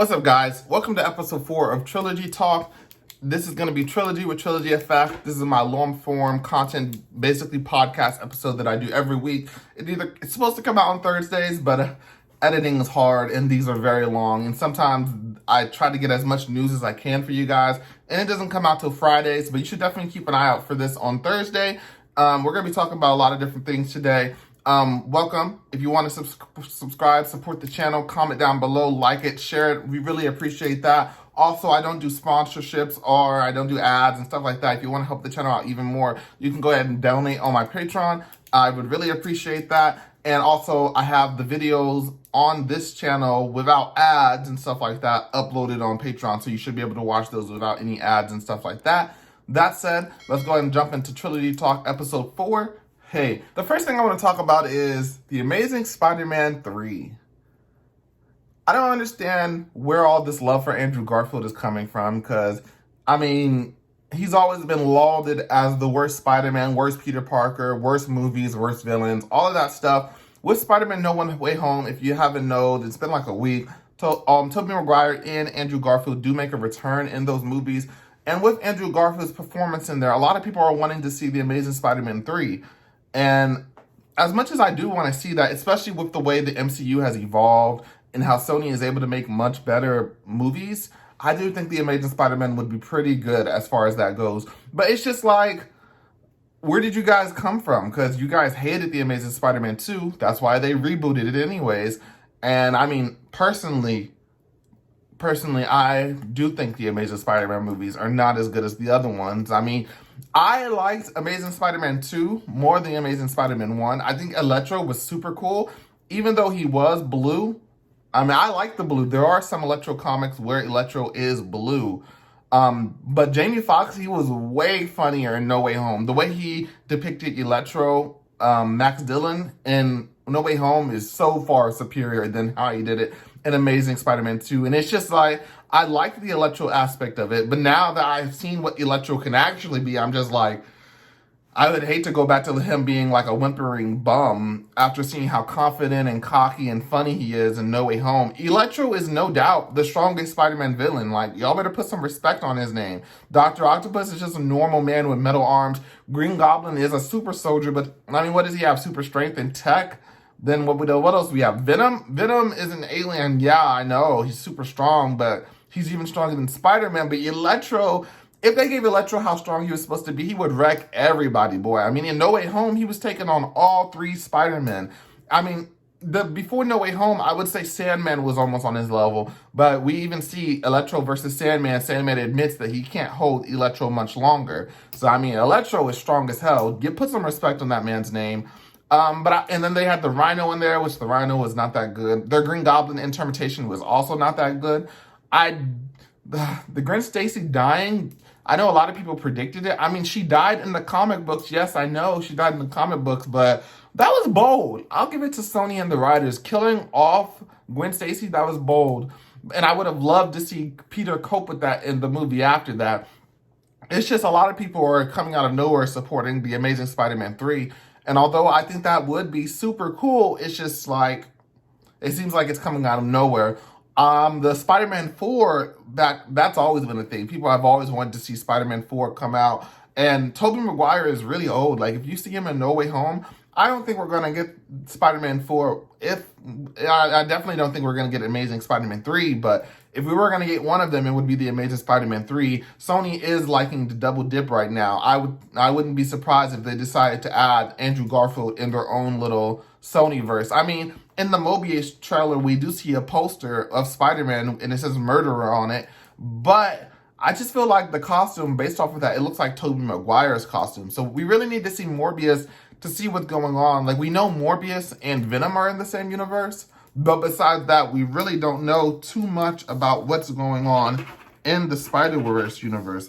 What's up, guys? Welcome to episode 4 of Trilogy Talk. This is going to be Trilogy with Trilogy FF. This is my long-form content, basically podcast episode that I do every week. It's supposed to come out on Thursdays, but editing is hard, and these are very long. And sometimes I try to get as much news as I can for you guys, and it doesn't come out till Fridays, but you should definitely keep an eye out for this on Thursday. We're going to be talking about a lot of different things today. Welcome. If you want to subscribe, support the channel, comment down below, like it, share it. We really appreciate that. Also, I don't do sponsorships or I don't do ads and stuff like that. If you want to help the channel out even more, you can go ahead and donate on my Patreon. I would really appreciate that. And also, I have the videos on this channel without ads and stuff like that uploaded on Patreon. So you should be able to watch those without any ads and stuff like that. That said, let's go ahead and jump into Trilogy Talk episode 4. Hey, the first thing I want to talk about is The Amazing Spider-Man 3. I don't understand where all this love for Andrew Garfield is coming from, because, I mean, he's always been lauded as the worst Spider-Man, worst Peter Parker, worst movies, worst villains, all of that stuff. With Spider-Man No Way Home, if you haven't known, it's been like a week. Tobey Maguire and Andrew Garfield do make a return in those movies. And with Andrew Garfield's performance in there, a lot of people are wanting to see The Amazing Spider-Man 3. And as much as I do want to see that, especially with the way the MCU has evolved and how Sony is able to make much better movies, I do think The Amazing Spider-Man would be pretty good as far as that goes. But it's just like, where did you guys come from? Because you guys hated The Amazing Spider-Man 2. That's why they rebooted it anyways. And I mean, personally, I do think the Amazing Spider-Man movies are not as good as the other ones. I mean, I liked Amazing Spider-Man 2 more than Amazing Spider-Man 1. I think Electro was super cool, even though he was blue. I mean, I like the blue. There are some Electro comics where Electro is blue. But Jamie Foxx, he was way funnier in No Way Home. The way he depicted Electro, Max Dillon, in No Way Home is so far superior than how he did it in Amazing Spider-Man 2. And it's just like, I like the Electro aspect of it, but now that I've seen what Electro can actually be, I'm just like, I would hate to go back to him being like a whimpering bum after seeing how confident and cocky and funny he is in No Way Home. Electro is no doubt the strongest Spider-Man villain. Like, y'all better put some respect on his name. Dr. Octopus is just a normal man with metal arms. Green Goblin is a super soldier, but I mean, what does he have? Super strength and tech? Then what else do we have? Venom? Venom is an alien. Yeah, I know. He's super strong, but he's even stronger than Spider-Man. But Electro, if they gave Electro how strong he was supposed to be, he would wreck everybody, boy. I mean, in No Way Home, he was taking on all 3 Spider-Men. I mean, before No Way Home, I would say Sandman was almost on his level. But we even see Electro versus Sandman. Sandman admits that he can't hold Electro much longer. So, I mean, Electro is strong as hell. Put some respect on that man's name. And then they had the Rhino in there, which the Rhino was not that good. Their Green Goblin interpretation was also not that good. The Gwen Stacy dying, I know a lot of people predicted it. I mean, she died in the comic books. Yes, I know she died in the comic books, but that was bold. I'll give it to Sony and the writers. Killing off Gwen Stacy, that was bold. And I would have loved to see Peter cope with that in the movie after that. It's just a lot of people are coming out of nowhere supporting The Amazing Spider-Man 3. And although I think that would be super cool, it's just like, it seems like it's coming out of nowhere. The Spider-Man 4, that's always been a thing. People have always wanted to see Spider-Man 4 come out. And Tobey Maguire is really old. Like, if you see him in No Way Home, I don't think we're going to get Spider-Man 4. I definitely don't think we're going to get Amazing Spider-Man 3, but if we were going to get one of them, it would be The Amazing Spider-Man 3. Sony is liking to double dip right now. I wouldn't be surprised if they decided to add Andrew Garfield in their own little Sony-verse. I mean, in the Mobius trailer, we do see a poster of Spider-Man, and it says murderer on it, but I just feel like the costume, based off of that, it looks like Tobey Maguire's costume. So we really need to see Morbius to see what's going on. Like, we know Morbius and Venom are in the same universe, but besides that, we really don't know too much about what's going on in the Spider-Verse universe.